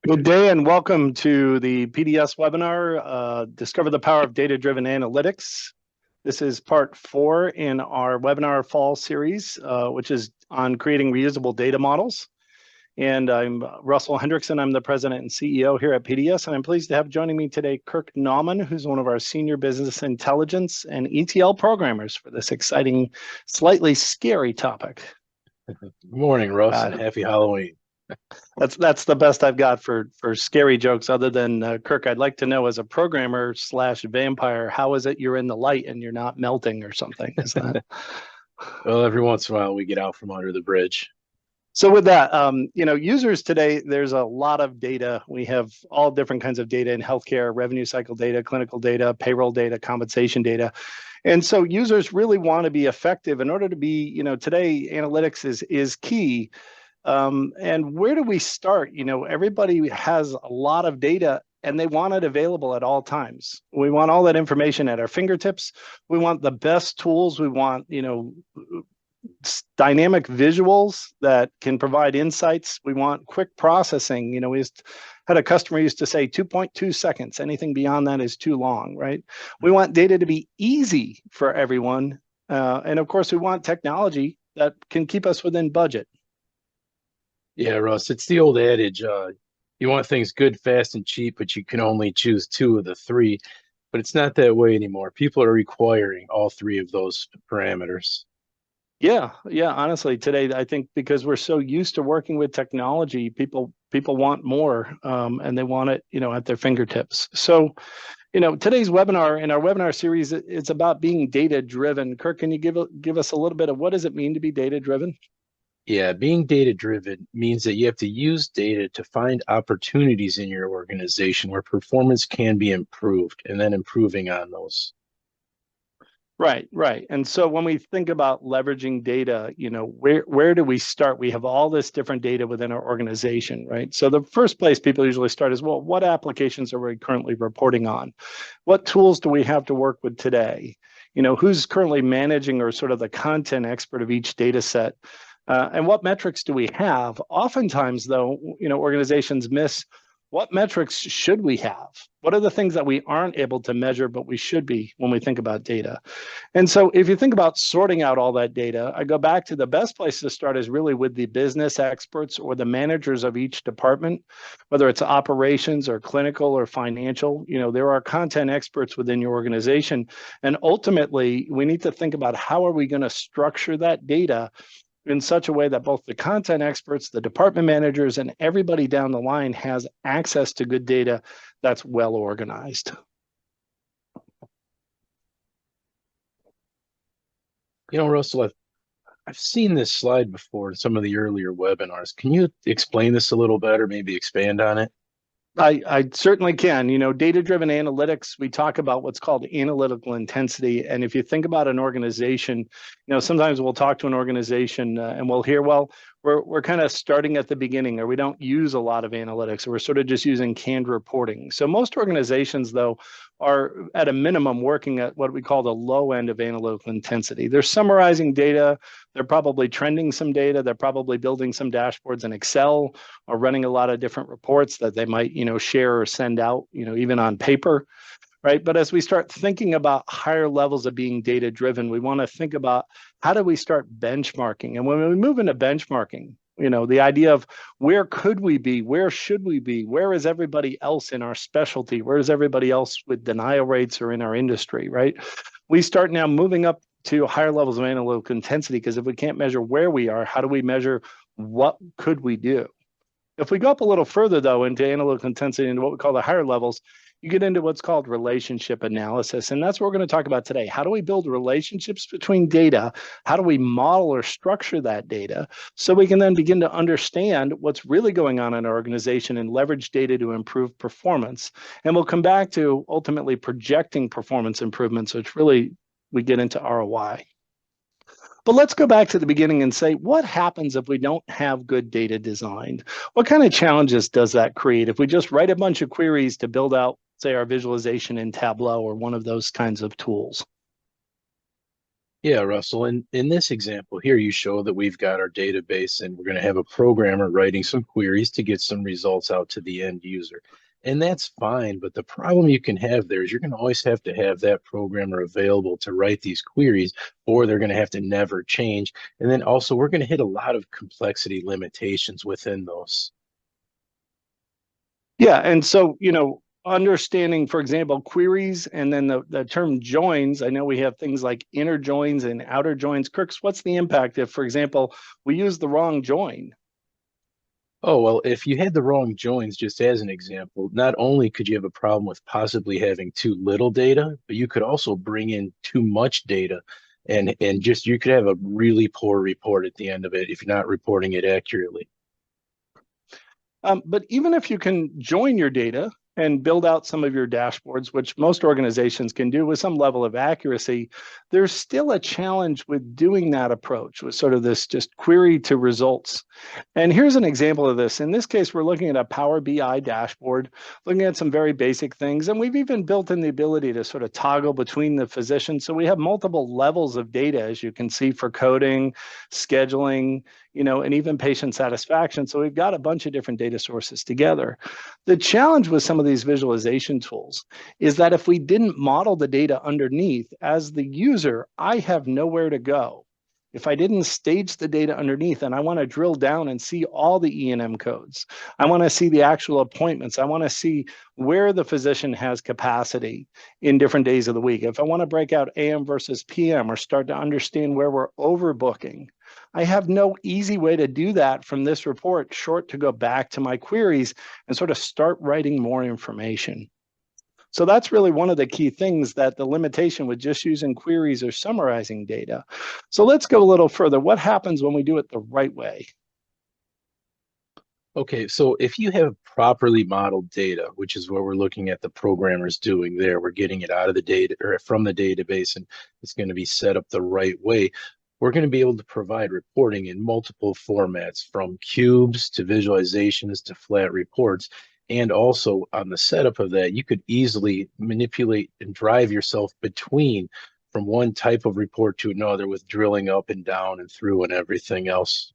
Good day and welcome to the PDS webinar, Discover the Power of Data-Driven Analytics. This is part 4 in our webinar fall series, which is on creating reusable data models. And I'm Russell Hendrickson. I'm the president and CEO here at PDS, and I'm pleased to have joining me today Kirk Nauman, who's one of our senior business intelligence and ETL programmers for this exciting, slightly scary topic. Good morning, Russ, and happy Halloween. That's the best I've got for scary jokes. Other than Kirk, I'd like to know, as a programmer slash vampire, how is it you're in the light and you're not melting or something? Is that Well, every once in a while we get out from under the bridge. so? With that, users today, there's a lot of data. We have all different kinds of data in healthcare: revenue cycle data, clinical data, payroll data, compensation data. And so users really want to be effective. In order to be, today analytics is key. And where do we start? Everybody has a lot of data and they want it available at all times. We want all that information at our fingertips. We want the best tools. We want, dynamic visuals that can provide insights. We want quick processing. We had a customer used to say 2.2 seconds. Anything beyond that is too long, right? We want data to be easy for everyone. And of course, we want technology that can keep us within budget. Yeah, Russ, it's the old adage, you want things good, fast, and cheap, but you can only choose 2 of the 3. But it's not that way anymore. People are requiring all 3 of those parameters. Yeah, honestly, today I think because we're so used to working with technology, people want more, and they want it, at their fingertips. So, today's webinar, in our webinar series, it's about being data driven. Kirk, can you give us a little bit of what does it mean to be data driven? Yeah, being data-driven means that you have to use data to find opportunities in your organization where performance can be improved and then improving on those. Right. And so when we think about leveraging data, where do we start? We have all this different data within our organization, right? So the first place people usually start is, well, what applications are we currently reporting on? What tools do we have to work with today? Who's currently managing or sort of the content expert of each data set? And what metrics do we have? Oftentimes, though, organizations miss, what metrics should we have? What are the things that we aren't able to measure, but we should be when we think about data? And so if you think about sorting out all that data, I go back to the best place to start is really with the business experts or the managers of each department, whether it's operations or clinical or financial. There are content experts within your organization. And ultimately, we need to think about how are we going to structure that data in such a way that both the content experts, the department managers, and everybody down the line has access to good data that's well organized. Russell, I've seen this slide before in some of the earlier webinars. Can you explain this a little better, maybe expand on it? I certainly can. Data-driven analytics, we talk about what's called analytical intensity. And if you think about an organization, sometimes we'll talk to an organization and we'll hear, well, we're kind of starting at the beginning, or we don't use a lot of analytics, or we're sort of just using canned reporting. So most organizations, though, are at a minimum working at what we call the low end of analytical intensity. They're summarizing data. They're probably trending some data. They're probably building some dashboards in Excel or running a lot of different reports that they might, share or send out, even on paper. Right. But as we start thinking about higher levels of being data driven, we want to think about how do we start benchmarking? And when we move into benchmarking, the idea of where could we be? Where should we be? Where is everybody else in our specialty? Where is everybody else with denial rates or in our industry? Right. We start now moving up to higher levels of analytical intensity, because if we can't measure where we are, how do we measure what could we do? If we go up a little further, though, into analytical intensity and what we call the higher levels, you get into what's called relationship analysis. And that's what we're going to talk about today. How do we build relationships between data? How do we model or structure that data so we can then begin to understand what's really going on in our organization and leverage data to improve performance? And we'll come back to ultimately projecting performance improvements, which really we get into ROI. But let's go back to the beginning and say, what happens if we don't have good data designed? What kind of challenges does that create if we just write a bunch of queries to build out, say, our visualization in Tableau or one of those kinds of tools? Yeah, Russell, in this example here, you show that we've got our database and we're going to have a programmer writing some queries to get some results out to the end user. And that's fine, but the problem you can have there is you're going to always have to have that programmer available to write these queries, or they're going to have to never change. And then also, we're going to hit a lot of complexity limitations within those. Yeah, and so, understanding, for example, queries and then the term joins, I know we have things like inner joins and outer joins. Kirks, what's the impact if, for example, we use the wrong join? Oh, well, if you had the wrong joins, just as an example, not only could you have a problem with possibly having too little data, but you could also bring in too much data and just you could have a really poor report at the end of it if you're not reporting it accurately. But even if you can join your data and build out some of your dashboards, which most organizations can do with some level of accuracy, there's still a challenge with doing that approach with sort of this just query to results. And here's an example of this. In this case, we're looking at a Power BI dashboard, looking at some very basic things. And we've even built in the ability to sort of toggle between the physicians. So we have multiple levels of data, as you can see, for coding, scheduling, and even patient satisfaction. So we've got a bunch of different data sources together. The challenge with some of these visualization tools is that if we didn't model the data underneath, as the user, I have nowhere to go. If I didn't stage the data underneath and I want to drill down and see all the E&M codes, I want to see the actual appointments, I want to see where the physician has capacity in different days of the week. If I want to break out AM versus PM or start to understand where we're overbooking, I have no easy way to do that from this report, short to go back to my queries and sort of start writing more information. So that's really one of the key things, that the limitation with just using queries or summarizing data. So let's go a little further. What happens when we do it the right way? Okay, so if you have properly modeled data, which is what we're looking at the programmers doing there, we're getting it out of the data or from the database and it's going to be set up the right way. We're going to be able to provide reporting in multiple formats, from cubes to visualizations to flat reports. And also on the setup of that, you could easily manipulate and drive yourself between from one type of report to another with drilling up and down and through and everything else.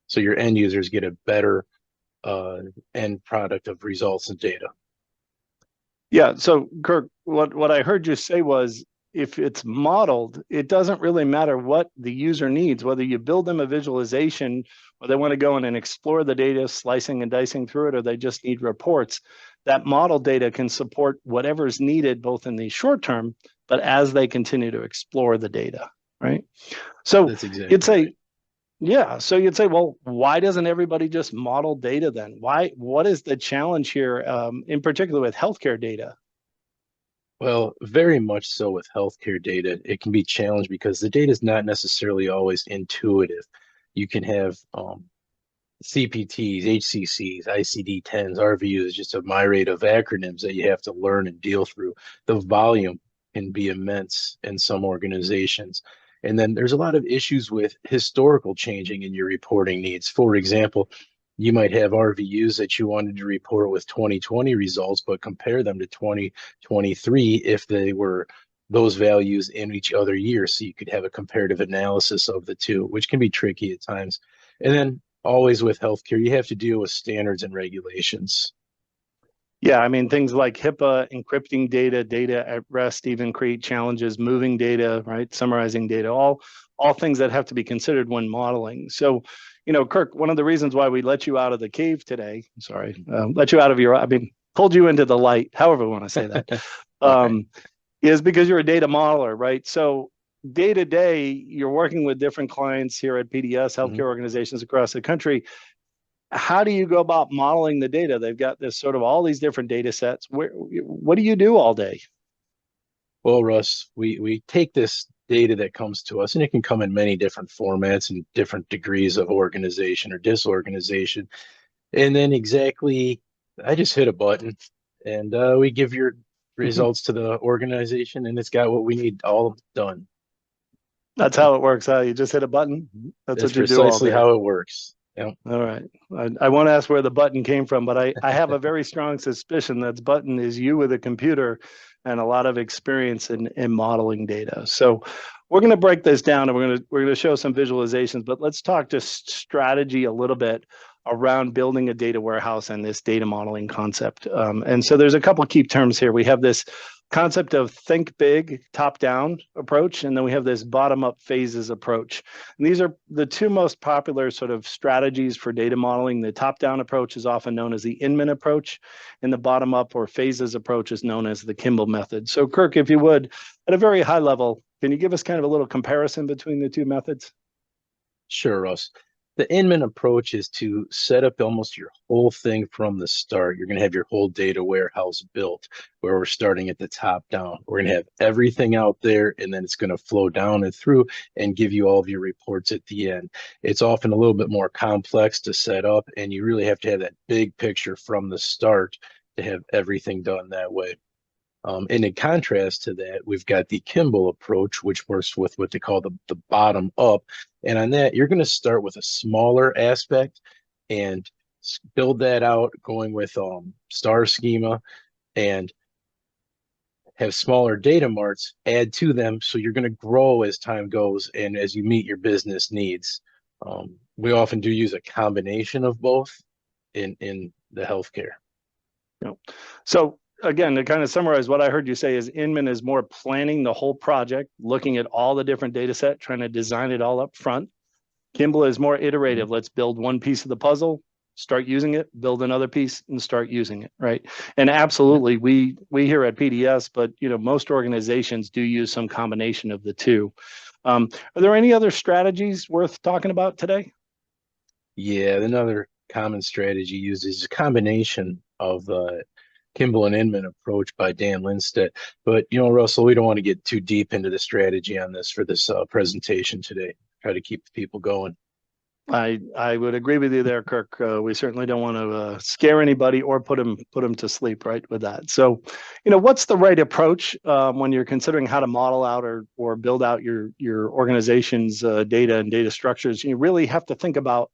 So your end users get a better end product of results and data. Yeah. So, Kirk, what I heard you say was, if it's modeled, it doesn't really matter what the user needs, whether you build them a visualization or they want to go in and explore the data, slicing and dicing through it, or they just need reports. That model data can support whatever's needed, both in the short term, but as they continue to explore the data, right? So That's exactly it's a right. Yeah, so you'd say, well, why doesn't everybody just model data then? What is the challenge here, in particular with healthcare data? Well, very much so with healthcare data. It can be challenged because the data is not necessarily always intuitive. You can have CPTs, HCCs, ICD-10s, RVUs, just a myriad of acronyms that you have to learn and deal through. The volume can be immense in some organizations. And then there's a lot of issues with historical changing in your reporting needs. For example, you might have RVUs that you wanted to report with 2020 results, but compare them to 2023 if they were those values in each other year. So you could have a comparative analysis of the two, which can be tricky at times. And then always with healthcare, you have to deal with standards and regulations. Yeah, I mean, things like HIPAA, encrypting data, data at rest, even create challenges, moving data, right? Summarizing data, all things that have to be considered when modeling. So, Kirk, one of the reasons why we let you out of the cave today, sorry, let you out of pulled you into the light, however we want to say that, Okay. is because you're a data modeler, right? So day to day, you're working with different clients here at PDS, Mhm. healthcare organizations across the country. How do you go about modeling the data? They've got this sort of all these different data sets. What do you do all day? Well, Russ, we take this data that comes to us, and it can come in many different formats and different degrees of organization or disorganization. And then I just hit a button, and we give your results to the organization, and it's got what we need all done. That's how it works. Huh? You just hit a button. That's That's what you do all precisely day. how it works. Yeah. All right. I won't ask where the button came from, but I have a very strong suspicion that button is you with a computer and a lot of experience in modeling data. So we're going to break this down and we're going to show some visualizations, but let's talk just strategy a little bit around building a data warehouse and this data modeling concept. And so there's a couple of key terms here. We have this concept of think big, top down approach, and then we have this bottom up phases approach. And these are the two most popular sort of strategies for data modeling. The top down approach is often known as the Inman approach, and the bottom up or phases approach is known as the Kimball method. So Kirk, if you would, at a very high level, can you give us kind of a little comparison between the two methods? Sure, Russ. The Inman approach is to set up almost your whole thing from the start. You're going to have your whole data warehouse built where we're starting at the top down. We're going to have everything out there, and then it's going to flow down and through and give you all of your reports at the end. It's often a little bit more complex to set up, and you really have to have that big picture from the start to have everything done that way. And in contrast to that, we've got the Kimball approach, which works with what they call the bottom up. And on that, you're going to start with a smaller aspect and build that out, going with star schema and have smaller data marts, add to them. So you're going to grow as time goes and as you meet your business needs. We often do use a combination of both in the healthcare. So again, to kind of summarize, what I heard you say is Inman is more planning the whole project, looking at all the different data set, trying to design it all up front. Kimball is more iterative. Let's build one piece of the puzzle, start using it, build another piece, and start using it, right? And absolutely, we here at PDS, but most organizations do use some combination of the two. Are there any other strategies worth talking about today? Yeah, another common strategy used is a combination of the Kimball and Inman approach by Dan Lindstedt. But, Russell, we don't want to get too deep into the strategy on this for this presentation today. Try to keep the people going. I would agree with you there, Kirk. We certainly don't want to scare anybody or put them to sleep, right, with that. So, what's the right approach when you're considering how to model out or build out your organization's data and data structures? You really have to think about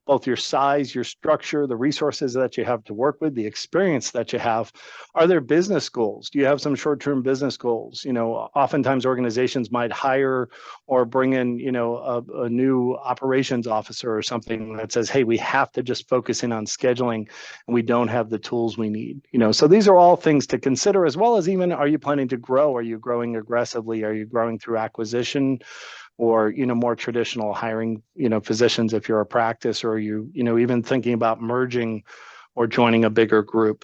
both your size, your structure, the resources that you have to work with, the experience that you have. Are there business goals? Do you have some short-term business goals? Oftentimes organizations might hire or bring in, a new operations officer or something that says, hey, we have to just focus in on scheduling and we don't have the tools we need. So these are all things to consider, as well as even, are you planning to grow? Are you growing aggressively? Are you growing through acquisition? Or more traditional hiring physicians if you're a practice, or you even thinking about merging or joining a bigger group.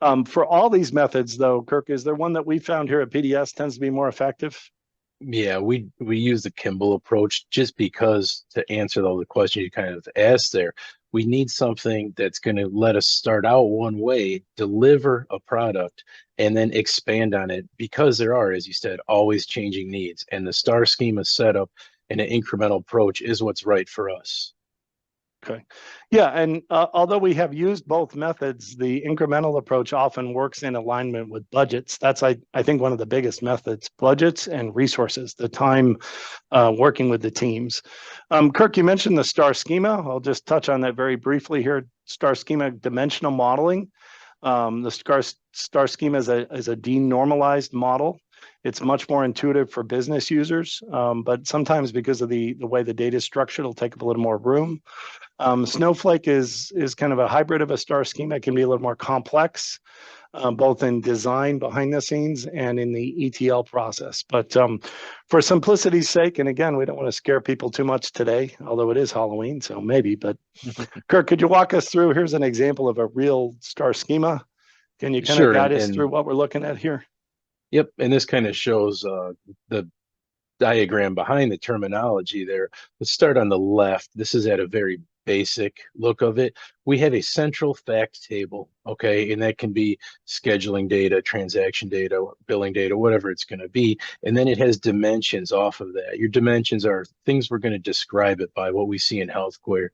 For all these methods though, Kirk, is there one that we found here at PDS tends to be more effective? Yeah, we use the Kimball approach just because, to answer all the questions you kind of asked there, we need something that's going to let us start out one way, deliver a product, and then expand on it, because there are, as you said, always changing needs. And the star schema setup and an incremental approach is what's right for us. Okay. Yeah. And although we have used both methods, the incremental approach often works in alignment with budgets. That's, I think, one of the biggest methods: budgets and resources, the time working with the teams. Kirk, you mentioned the star schema. I'll just touch on that very briefly here. Star schema dimensional modeling. The star schema is a denormalized model. It's much more intuitive for business users, but sometimes because of the way the data is structured, it'll take up a little more room. Snowflake is kind of a hybrid of a star schema. It can be a little more complex, both in design behind the scenes and in the ETL process. But for simplicity's sake, and again, we don't want to scare people too much today, although it is Halloween, so maybe. But Kirk, could you walk us through? Here's an example of a real star schema. Can you kind of guide us through what we're looking at here? Yep, and this kind of shows the diagram behind the terminology there. Let's start on the left. This is at a very basic look of it. We have a central fact table, okay, and that can be scheduling data, transaction data, billing data, whatever it's going to be. And then it has dimensions off of that. Your dimensions are things we're going to describe it by, what we see in healthcare.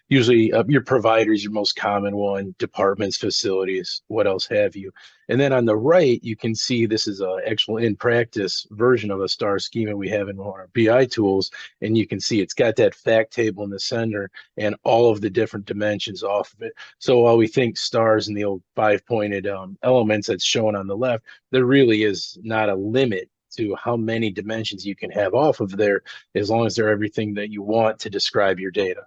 Usually your providers, your most common one, departments, facilities, what else have you. And then on the right, you can see this is an actual in practice version of a star schema we have in our BI tools. And you can see it's got that fact table in the center and all of the different dimensions off of it. So while we think stars and the old 5-pointed elements that's shown on the left, there really is not a limit to how many dimensions you can have off of there, as long as they're everything that you want to describe your data.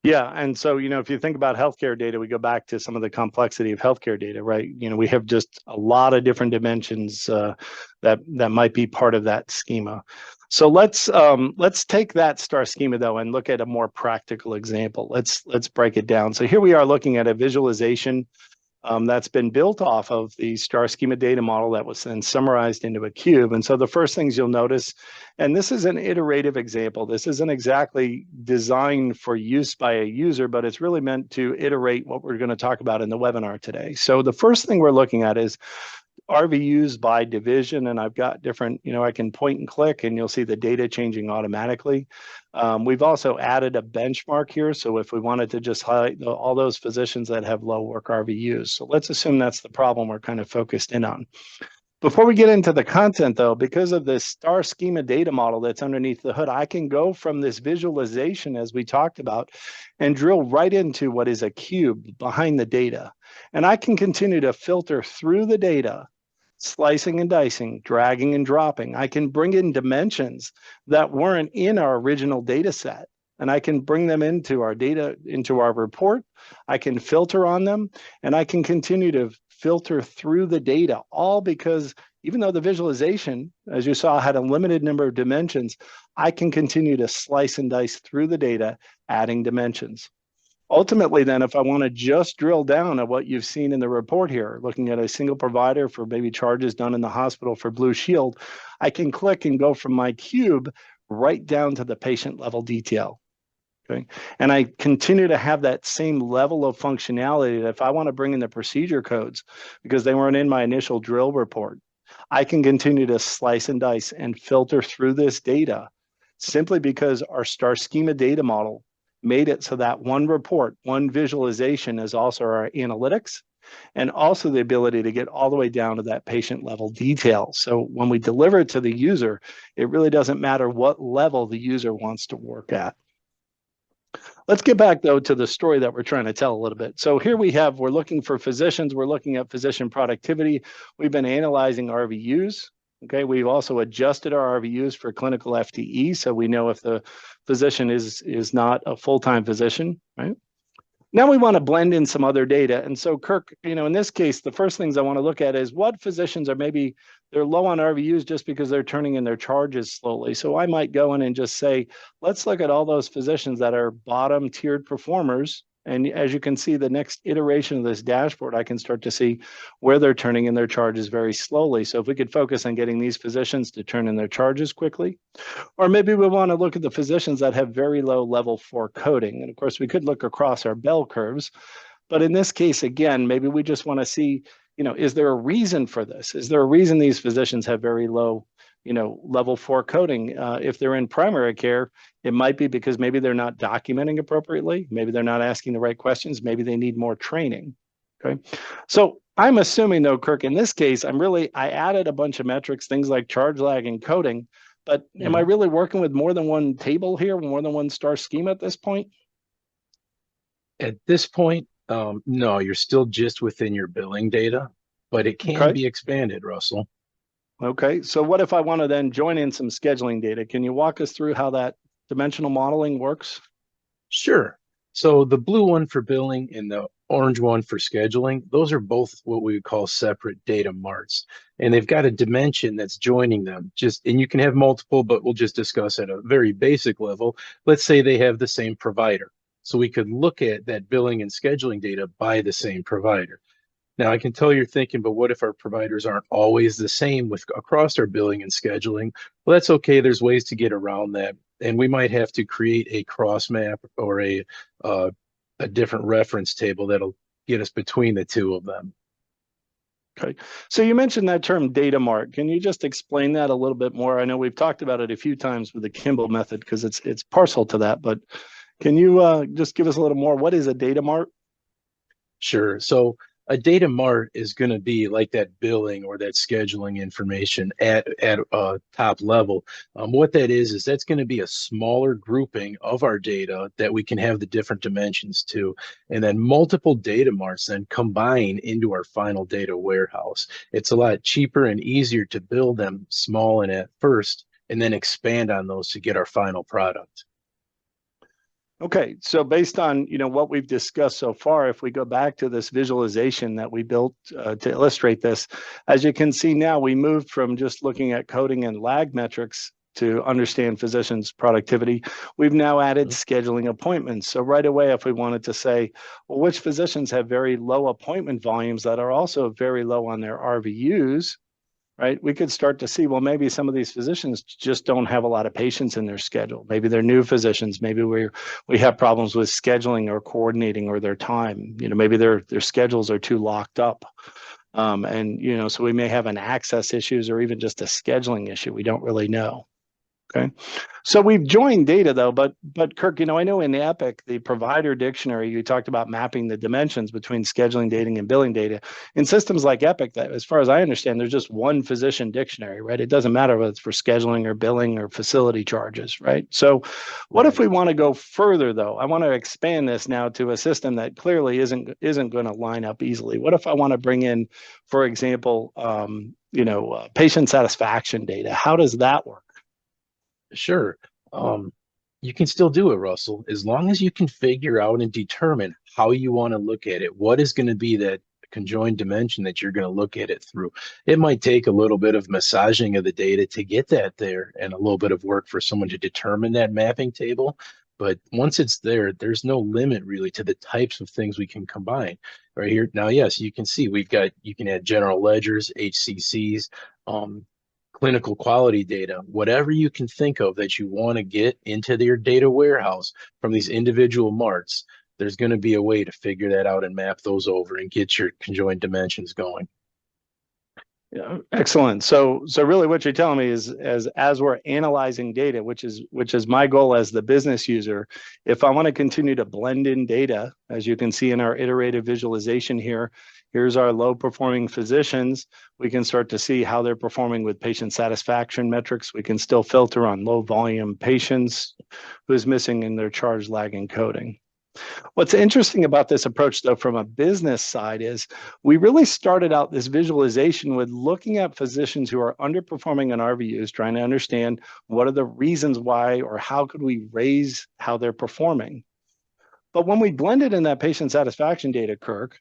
Yeah, and so if you think about healthcare data, we go back to some of the complexity of healthcare data, right? We have just a lot of different dimensions that might be part of that schema. So let's take that star schema though and look at a more practical example. Let's break it down. So here we are looking at a visualization that's been built off of the star schema data model that was then summarized into a cube. And so the first things you'll notice, and this is an iterative example, this isn't exactly designed for use by a user, but it's really meant to iterate what we're going to talk about in the webinar today. So the first thing we're looking at is RVUs by division, and I've got different, I can point and click and you'll see the data changing automatically. We've also added a benchmark here. So if we wanted to just highlight all those physicians that have low work RVUs. So let's assume that's the problem we're kind of focused in on. Before we get into the content though, because of this star schema data model that's underneath the hood, I can go from this visualization as we talked about and drill right into what is a cube behind the data. And I can continue to filter through the data, slicing and dicing, dragging and dropping. I can bring in dimensions that weren't in our original data set, and I can bring them into our data, into our report. I can filter on them, and I can continue to filter through the data, all because even though the visualization, as you saw, had a limited number of dimensions, I can continue to slice and dice through the data, adding dimensions. Ultimately, then, if I want to just drill down at what you've seen in the report here, looking at a single provider for maybe charges done in the hospital for Blue Shield, I can click and go from my cube right down to the patient level detail. Okay. And I continue to have that same level of functionality that if I want to bring in the procedure codes, because they weren't in my initial drill report, I can continue to slice and dice and filter through this data simply because our star schema data model made it so that one report, one visualization is also our analytics, and also the ability to get all the way down to that patient level detail. So when we deliver it to the user, it really doesn't matter what level the user wants to work at. Let's get back though to the story that we're trying to tell a little bit. So here we're looking for physicians, we're looking at physician productivity. We've been analyzing RVUs. Okay, we've also adjusted our RVUs for clinical FTE, so we know if the physician is not a full-time physician, right? Now we want to blend in some other data. And so Kirk, in this case, the first things I want to look at is what physicians are maybe they're low on RVUs just because they're turning in their charges slowly. So I might go in and just say, let's look at all those physicians that are bottom tiered performers. And as you can see, the next iteration of this dashboard, I can start to see where they're turning in their charges very slowly. So if we could focus on getting these physicians to turn in their charges quickly, or maybe we want to look at the physicians that have very low level 4 coding. And of course, we could look across our bell curves. But in this case, again, maybe we just want to see, is there a reason for this? Is there a reason these physicians have very low, level 4 coding? If they're in primary care, it might be because maybe they're not documenting appropriately. Maybe they're not asking the right questions. Maybe they need more training. Okay. So I'm assuming though, Kirk, in this case, I added a bunch of metrics, things like charge lag and coding. But am I really working with more than one table here, more than one star schema at this point? At this point, no, you're still just within your billing data, but it can be expanded, Russell. Okay, so what if I want to then join in some scheduling data? Can you walk us through how that dimensional modeling works? Sure. So the blue one for billing and the orange one for scheduling, those are both what we would call separate data marts. And they've got a dimension that's joining them. And you can have multiple, but we'll just discuss at a very basic level. Let's say they have the same provider. So we could look at that billing and scheduling data by the same provider. Now I can tell you're thinking, but what if our providers aren't always the same across our billing and scheduling? Well, that's okay. There's ways to get around that. And we might have to create a cross map or a different reference table that'll get us between the two of them. Okay, so you mentioned that term data mart. Can you just explain that a little bit more? I know we've talked about it a few times with the Kimball method because it's partial to that, but can you just give us a little more? What is a data mart? Sure. So a data mart is going to be like that billing or that scheduling information at top level. What that is that's going to be a smaller grouping of our data that we can have the different dimensions to, and then multiple data marts then combine into our final data warehouse. It's a lot cheaper and easier to build them small and at first, and then expand on those to get our final product. Okay, so based on what we've discussed so far, if we go back to this visualization that we built to illustrate this, as you can see now, we moved from just looking at coding and lag metrics to understand physicians' productivity. We've now added scheduling appointments. So right away, if we wanted to say, well, which physicians have very low appointment volumes that are also very low on their RVUs, right? We could start to see, well, maybe some of these physicians just don't have a lot of patients in their schedule. Maybe they're new physicians. Maybe we have problems with scheduling or coordinating or their time. Maybe their schedules are too locked up. And so we may have an access issues or even just a scheduling issue. We don't really know. Okay. So we've joined data though, but Kirk, I know in the Epic, the provider dictionary, you talked about mapping the dimensions between scheduling data and billing data. In systems like Epic, that as far as I understand, there's just one physician dictionary, right? It doesn't matter whether it's for scheduling or billing or facility charges, right? So what if we want to go further though? I want to expand this now to a system that clearly isn't going to line up easily. What if I want to bring in, for example, patient satisfaction data? How does that work? Sure. You can still do it, Russell, as long as you can figure out and determine how you want to look at it. What is going to be that conjoined dimension that you're going to look at it through? It might take a little bit of massaging of the data to get that there and a little bit of work for someone to determine that mapping table. But once it's there, there's no limit really to the types of things we can combine right here. Now, yes, you can see you can add general ledgers, HCCs, clinical quality data, whatever you can think of that you want to get into your data warehouse from these individual marts. There's going to be a way to figure that out and map those over and get your conjoined dimensions going. Yeah, excellent. So really what you're telling me is as we're analyzing data, which is my goal as the business user, if I want to continue to blend in data, as you can see in our iterative visualization here, here's our low performing physicians. We can start to see how they're performing with patient satisfaction metrics. We can still filter on low volume patients who's missing in their charge lag encoding. What's interesting about this approach, though, from a business side is we really started out this visualization with looking at physicians who are underperforming on RVUs, trying to understand what are the reasons why or how could we raise how they're performing. But when we blended in that patient satisfaction data, Kirk,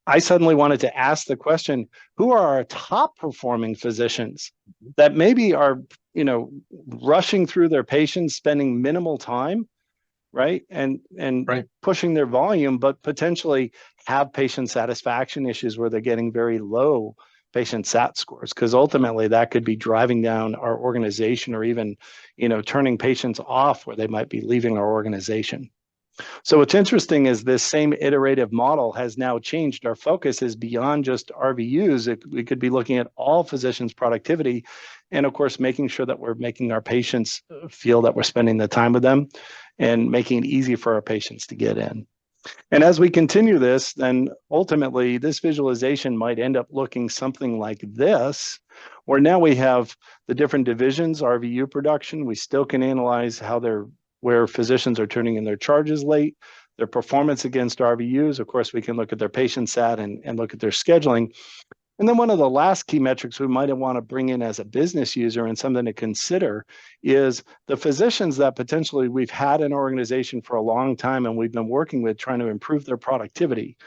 I suddenly wanted to ask the question, who are our top performing physicians that maybe are, rushing through their patients, spending minimal time, right? And Right. pushing their volume, but potentially have patient satisfaction issues where they're getting very low patient sat scores, because ultimately that could be driving down our organization or even, turning patients off where they might be leaving our organization. So what's interesting is this same iterative model has now changed. Our focus is beyond just RVUs. We could be looking at all physicians' productivity and, of course, making sure that we're making our patients feel that we're spending the time with them and making it easy for our patients to get in. And as we continue this, then ultimately this visualization might end up looking something like this, where now we have the different divisions, RVU production. We still can analyze where physicians are turning in their charges late, their performance against RVUs. Of course, we can look at their patient sat and look at their scheduling. And then one of the last key metrics we might want to bring in as a business user and something to consider is the physicians that potentially we've had in our organization for a long time and we've been working with trying to improve their productivity.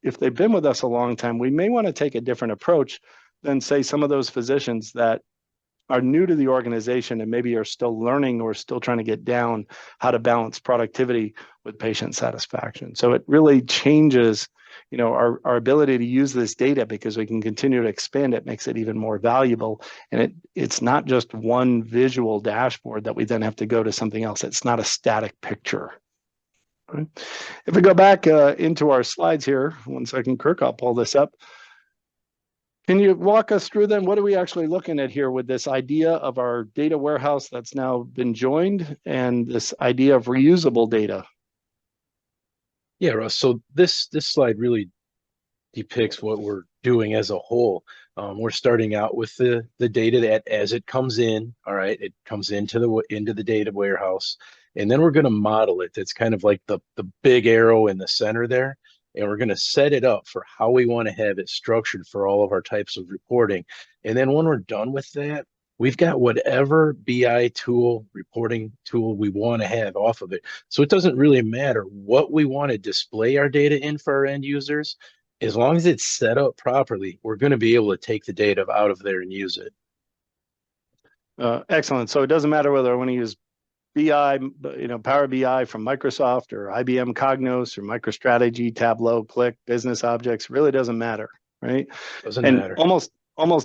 If they've been with us a long time, we may want to take a different approach than, say, some of those physicians that are new to the organization and maybe are still learning or still trying to get down how to balance productivity with patient satisfaction. So it really changes, our ability to use this data because we can continue to expand it, makes it even more valuable. And it's not just one visual dashboard that we then have to go to something else. It's not a static picture. Right? If we go back into our slides here, 1 second, Kirk, I'll pull this up. Can you walk us through then? What are we actually looking at here with this idea of our data warehouse that's now been joined and this idea of reusable data? Yeah, Russ. So this slide really depicts what we're doing as a whole. We're starting out with the data that as it comes in, all right, it comes into the data warehouse, and then we're going to model it. It's kind of like the big arrow in the center there, and we're going to set it up for how we want to have it structured for all of our types of reporting. And then when we're done with that, we've got whatever BI tool, reporting tool we want to have off of it. So it doesn't really matter what we want to display our data in for our end users. As long as it's set up properly, we're going to be able to take the data out of there and use it. Excellent. So it doesn't matter whether I want to use BI, Power BI from Microsoft or IBM Cognos or MicroStrategy, Tableau, Click, Business Objects, really doesn't matter, right? Doesn't And matter. almost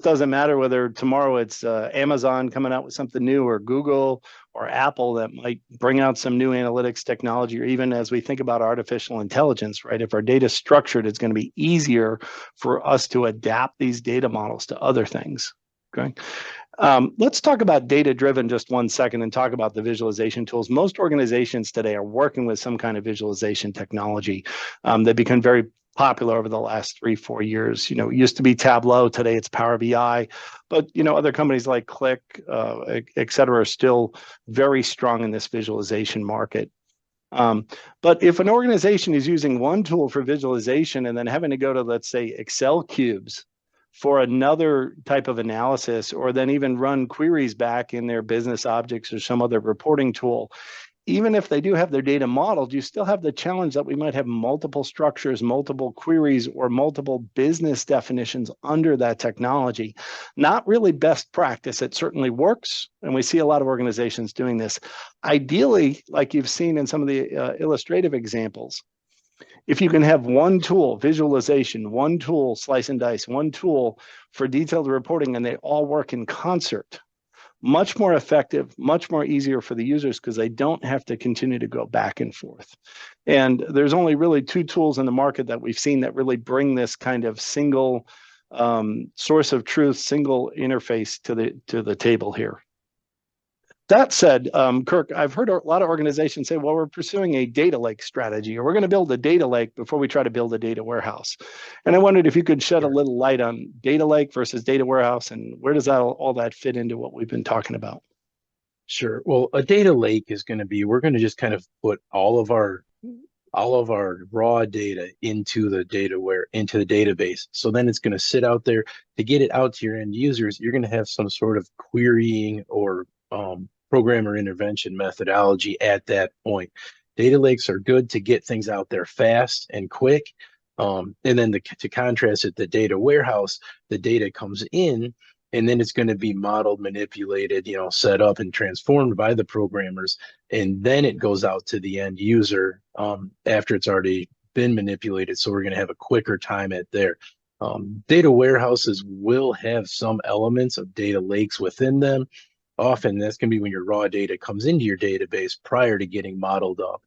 doesn't matter whether tomorrow it's Amazon coming out with something new or Google or Apple that might bring out some new analytics technology, or even as we think about artificial intelligence, right? If our data is structured, it's going to be easier for us to adapt these data models to other things. Okay. Let's talk about data-driven just 1 second and talk about the visualization tools. Most organizations today are working with some kind of visualization technology. They become very popular over the last 3-4 years. It used to be Tableau. Today it's Power BI. But, other companies like Click, et cetera, are still very strong in this visualization market. But if an organization is using one tool for visualization and then having to go to, let's say, Excel cubes for another type of analysis, or then even run queries back in their business objects or some other reporting tool, even if they do have their data modeled, you still have the challenge that we might have multiple structures, multiple queries, or multiple business definitions under that technology. Not really best practice. It certainly works, and we see a lot of organizations doing this. Ideally, like you've seen in some of the illustrative examples, if you can have one tool, visualization, one tool, slice and dice, one tool for detailed reporting, and they all work in concert, much more effective, much more easier for the users because they don't have to continue to go back and forth. And there's only really 2 tools in the market that we've seen that really bring this kind of single source of truth, single interface to the table here. That said, Kirk, I've heard a lot of organizations say, well, we're pursuing a data lake strategy, or we're going to build a data lake before we try to build a data warehouse. And I wondered if you could shed a little light on data lake versus data warehouse, and where does all that fit into what we've been talking about? Sure. Well, a data lake is going to be, we're going to just kind of put all of our raw data into the database. So then it's going to sit out there. To get it out to your end users, you're going to have some sort of querying or programmer intervention methodology at that point. Data lakes are good to get things out there fast and quick. And then to contrast it, the data warehouse, the data comes in, and then it's going to be modeled, manipulated, set up and transformed by the programmers. And then it goes out to the end user after it's already been manipulated. So we're going to have a quicker time at there. Data warehouses will have some elements of data lakes within them. Often that's going to be when your raw data comes into your database prior to getting modeled up.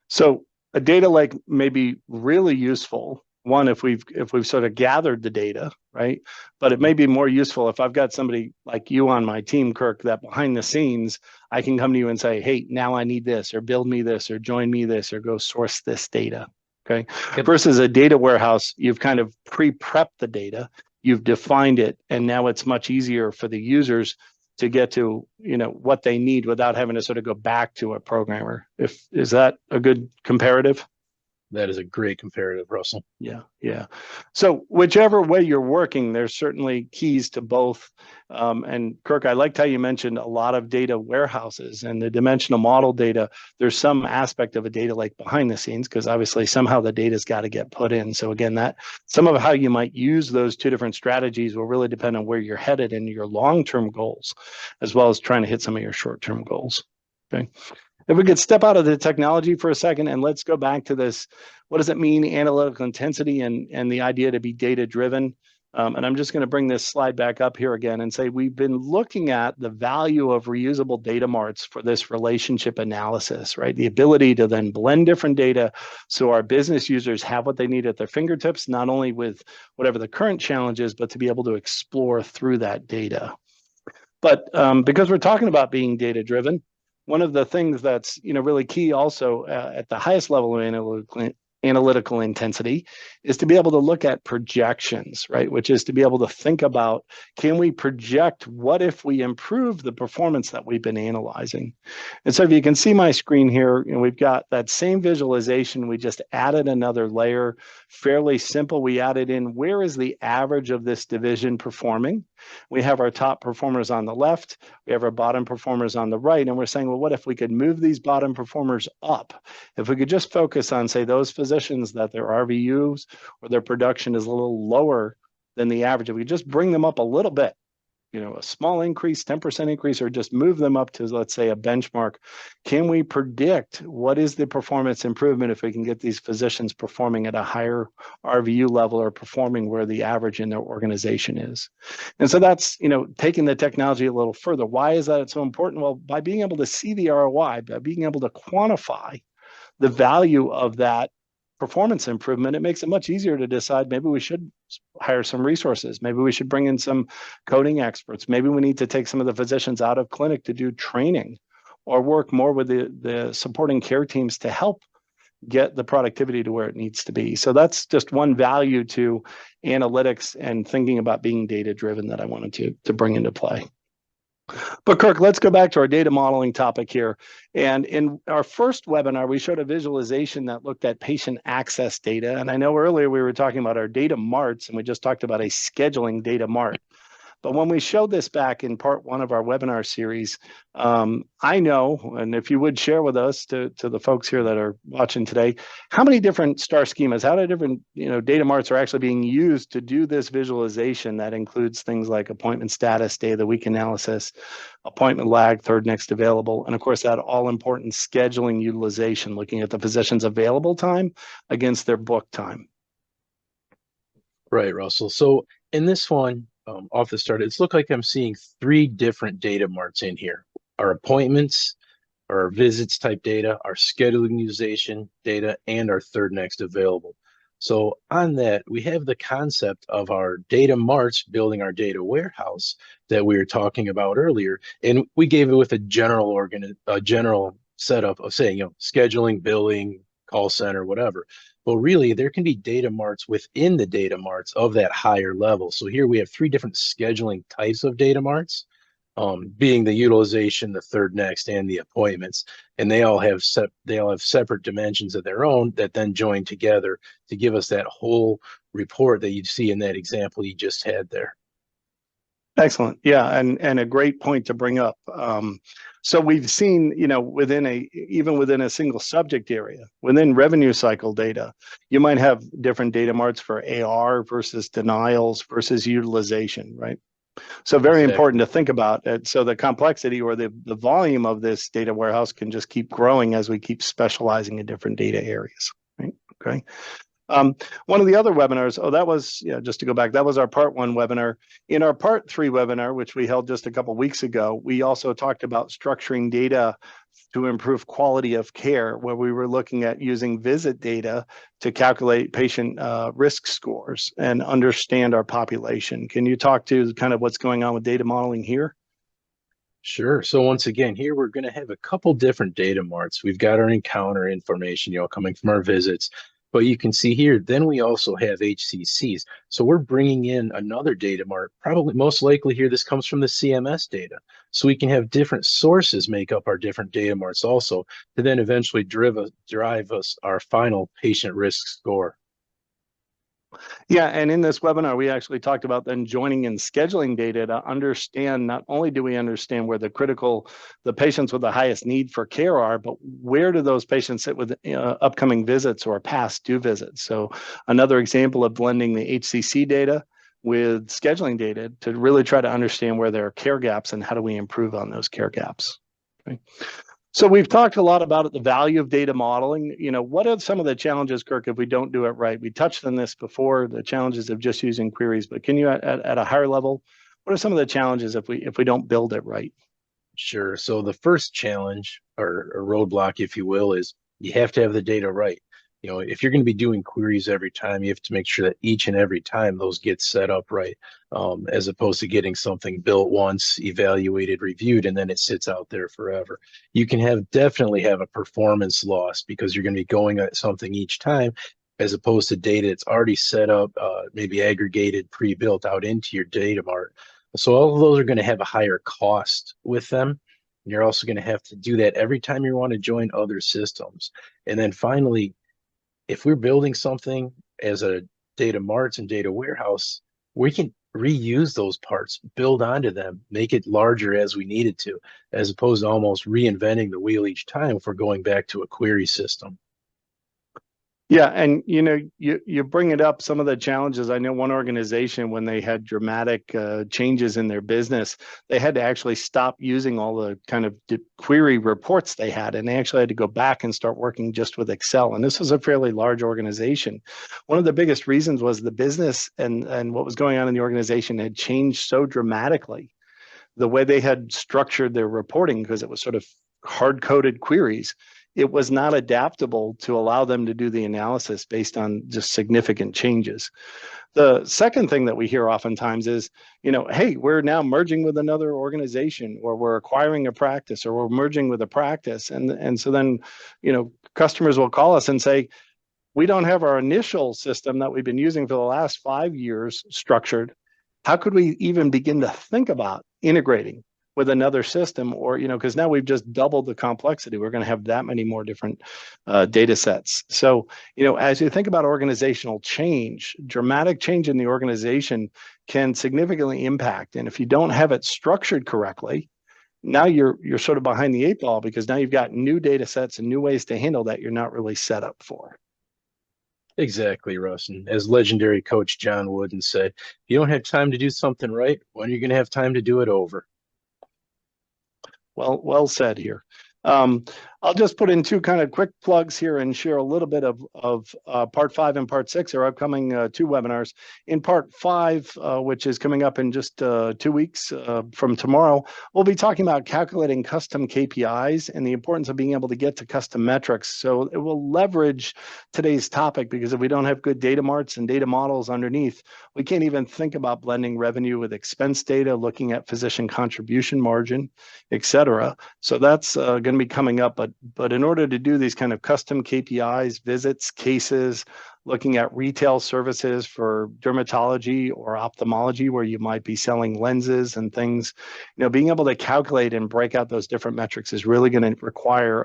So a data lake may be really useful. One, if we've sort of gathered the data, right? But it may be more useful if I've got somebody like you on my team, Kirk, that behind the scenes, I can come to you and say, hey, now I need this, or build me this, or join me this, or go source this data. Okay. Yep. Versus a data warehouse, you've kind of pre-prepped the data, you've defined it, and now it's much easier for the users to get to what they need without having to sort of go back to a programmer. Is that a good comparative? That is a great comparative, Russell. Yeah. So whichever way you're working, there's certainly keys to both. And Kirk, I liked how you mentioned a lot of data warehouses and the dimensional model data. There's some aspect of a data lake behind the scenes because obviously somehow the data's got to get put in. So again, that some of how you might use those 2 different strategies will really depend on where you're headed and your long-term goals, as well as trying to hit some of your short-term goals. Okay. If we could step out of the technology for a second and let's go back to this, what does it mean, analytical intensity and the idea to be data-driven? And I'm just going to bring this slide back up here again and say we've been looking at the value of reusable data marts for this relationship analysis, right? The ability to then blend different data so our business users have what they need at their fingertips, not only with whatever the current challenge is, but to be able to explore through that data. But because we're talking about being data-driven, one of the things that's really key also at the highest level of analytical intensity is to be able to look at projections, right? Which is to be able to think about, can we project what if we improve the performance that we've been analyzing? And so if you can see my screen here, we've got that same visualization. We just added another layer, fairly simple. We added in, where is the average of this division performing? We have our top performers on the left, we have our bottom performers on the right, and we're saying, well, what if we could move these bottom performers up? If we could just focus on, say, those physicians that their RVUs or their production is a little lower than the average, if we just bring them up a little bit, a small increase, 10% increase, or just move them up to, let's say, a benchmark, can we predict what is the performance improvement if we can get these physicians performing at a higher RVU level or performing where the average in their organization is? And so that's, taking the technology a little further. Why is that so important? Well, by being able to see the ROI, by being able to quantify the value of that performance improvement, it makes it much easier to decide maybe we should hire some resources. Maybe we should bring in some coding experts. Maybe we need to take some of the physicians out of clinic to do training or work more with the supporting care teams to help get the productivity to where it needs to be. So that's just one value to analytics and thinking about being data-driven that I wanted to bring into play. But Kirk, let's go back to our data modeling topic here. And in our first webinar, we showed a visualization that looked at patient access data. And I know earlier we were talking about our data marts, and we just talked about a scheduling data mart. But when we showed this back in part one of our webinar series, I know, and if you would share with us to the folks here that are watching today, how many different star schemas, how many different data marts are actually being used to do this visualization that includes things like appointment status, day of the week analysis, appointment lag, third next available, and of course that all important scheduling utilization, looking at the physician's available time against their book time. Right, Russell. So in this one, off the start, it's looked like I'm seeing 3 different data marts in here. Our appointments, our visits type data, our scheduling utilization data, and our third next available. So on that, we have the concept of our data marts building our data warehouse that we were talking about earlier. And we gave it with a general setup of saying, scheduling, billing, call center, whatever. But really, there can be data marts within the data marts of that higher level. So here we have 3 different scheduling types of data marts, being the utilization, the third next, and the appointments. And they all have separate dimensions of their own that then join together to give us that whole report that you'd see in that example you just had there. Excellent. Yeah, and a great point to bring up. So we've seen, even within a single subject area, within revenue cycle data, you might have different data marts for AR versus denials versus utilization, right? So very important to think about it. So the complexity or the volume of this data warehouse can just keep growing as we keep specializing in different data areas, right? Okay. One of the other webinars, that was, just to go back, that was our part 1 webinar. In our part 3 webinar, which we held just a couple of weeks ago, we also talked about structuring data to improve quality of care, where we were looking at using visit data to calculate patient risk scores and understand our population. Can you talk to kind of what's going on with data modeling here? Sure. So once again, here we're going to have a couple different data marts. We've got our encounter information, coming from our visits. But you can see here, then we also have HCCs. So we're bringing in another data mart. Probably most likely here, this comes from the CMS data. So we can have different sources make up our different data marts also to then eventually drive us our final patient risk score. Yeah, and in this webinar, we actually talked about then joining in scheduling data to understand, not only do we understand where the patients with the highest need for care are, but where do those patients sit with upcoming visits or past due visits. So another example of blending the HCC data with scheduling data to really try to understand where there are care gaps and how do we improve on those care gaps. Okay. So we've talked a lot about the value of data modeling. What are some of the challenges, Kirk, if we don't do it right? We touched on this before, the challenges of just using queries, but can you, at a higher level, what are some of the challenges if we don't build it right? Sure. So the first challenge or roadblock, if you will, is you have to have the data right. If you're going to be doing queries every time, you have to make sure that each and every time those get set up right, as opposed to getting something built once, evaluated, reviewed, and then it sits out there forever. You can definitely have a performance loss because you're going to be going at something each time as opposed to data that's already set up, maybe aggregated, pre-built out into your data mart. So all of those are going to have a higher cost with them. You're also going to have to do that every time you want to join other systems. And then finally, if we're building something as a data marts and data warehouse, we can reuse those parts, build onto them, make it larger as we need it to, as opposed to almost reinventing the wheel each time if we're going back to a query system. Yeah, and you bring it up some of the challenges. I know one organization, when they had dramatic changes in their business, they had to actually stop using all the kind of query reports they had, and they actually had to go back and start working just with Excel. And this was a fairly large organization. One of the biggest reasons was the business and what was going on in the organization had changed so dramatically. The way they had structured their reporting, because it was sort of hard-coded queries, it was not adaptable to allow them to do the analysis based on just significant changes. The second thing that we hear oftentimes is, hey, we're now merging with another organization, or we're acquiring a practice, or we're merging with a practice. And so then, customers will call us and say, we don't have our initial system that we've been using for the last 5 years structured. How could we even begin to think about integrating with another system? Or, because now we've just doubled the complexity. We're going to have that many more different data sets. So, as you think about organizational change, dramatic change in the organization can significantly impact. And if you don't have it structured correctly, now you're sort of behind the 8 ball, because now you've got new data sets and new ways to handle that you're not really set up for. Exactly, Russ. And as legendary coach John Wooden said, if you don't have time to do something right, when are you going to have time to do it over? Well said here. I'll just put in two kind of quick plugs here and share a little bit of part 5 and part 6, our upcoming 2 webinars. In part 5, which is coming up in just 2 weeks from tomorrow, we'll be talking about calculating custom KPIs and the importance of being able to get to custom metrics. So it will leverage today's topic, because if we don't have good data marts and data models underneath, we can't even think about blending revenue with expense data, looking at physician contribution margin, et cetera. So that's going to be coming up. But in order to do these kind of custom KPIs, visits, cases, looking at retail services for dermatology or ophthalmology, where you might be selling lenses and things, being able to calculate and break out those different metrics is really going to require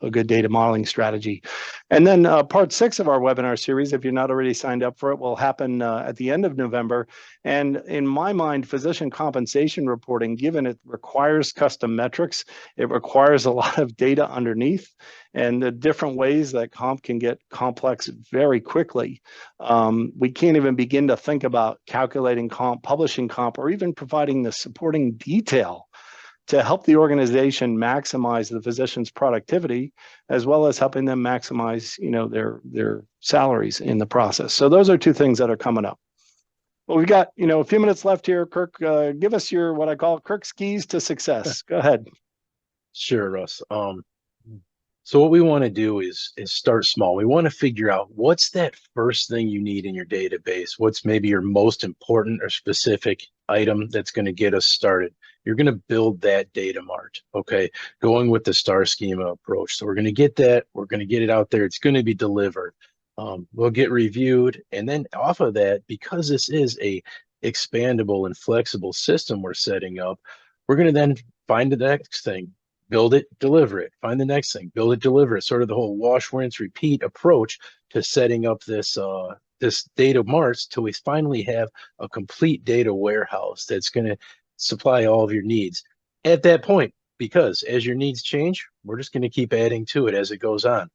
a good data modeling strategy. And then part 6 of our webinar series, if you're not already signed up for it, will happen at the end of November. And in my mind, physician compensation reporting, given it requires custom metrics, it requires a lot of data underneath, and the different ways that comp can get complex very quickly. We can't even begin to think about calculating comp, publishing comp, or even providing the supporting detail to help the organization maximize the physician's productivity, as well as helping them maximize, their salaries in the process. So those are 2 things that are coming up. Well, we've got, a few minutes left here. Kirk, give us your, what I call Kirk's keys to success. Go ahead. Sure, Russ. So what we want to do is start small. We want to figure out what's that first thing you need in your database. What's maybe your most important or specific item that's going to get us started. You're going to build that data mart, okay? Going with the star schema approach. So we're going to get that. We're going to get it out there. It's going to be delivered. We'll get reviewed. And then off of that, because this is a expandable and flexible system we're setting up, we're going to then find the next thing. Build it, deliver it, find the next thing, build it, deliver it, sort of the whole wash, rinse, repeat approach to setting up this this data marts till we finally have a complete data warehouse that's going to supply all of your needs at that point. Because as your needs change, we're just going to keep adding to it as it goes on.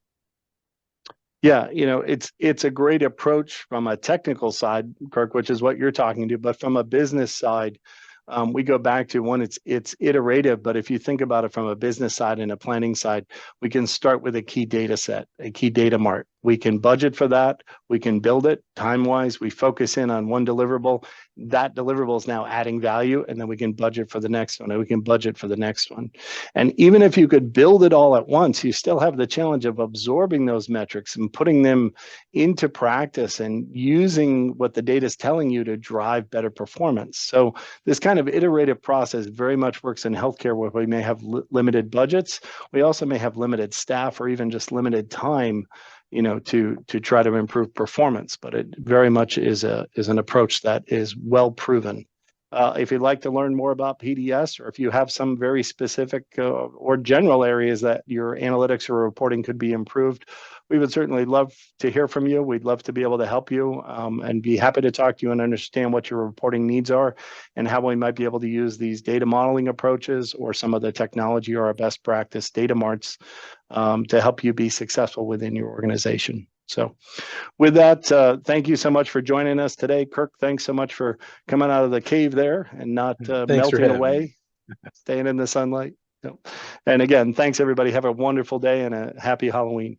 Yeah, it's a great approach from a technical side, Kirk, which is what you're talking to, but from a business side, we go back to one, it's iterative, but if you think about it from a business side and a planning side, we can start with a key data set, a key data mart. We can budget for that. We can build it time-wise. We focus in on one deliverable. That deliverable is now adding value, and then we can budget for the next one, and we can budget for the next one. And even if you could build it all at once, you still have the challenge of absorbing those metrics and putting them into practice and using what the data is telling you to drive better performance. So this kind of iterative process very much works in healthcare, where we may have limited budgets. We also may have limited staff, or even just limited time to try to improve performance. But it very much is an approach that is well proven. If you'd like to learn more about PDS, or if you have some very specific or general areas that your analytics or reporting could be improved, we would certainly love to hear from you. We'd love to be able to help you and be happy to talk to you and understand what your reporting needs are and how we might be able to use these data modeling approaches or some of the technology or our best practice data marts to help you be successful within your organization. So with that, thank you so much for joining us today. Kirk, thanks so much for coming out of the cave there and not melting away, staying in the sunlight. And again, thanks everybody. Have a wonderful day and a happy Halloween.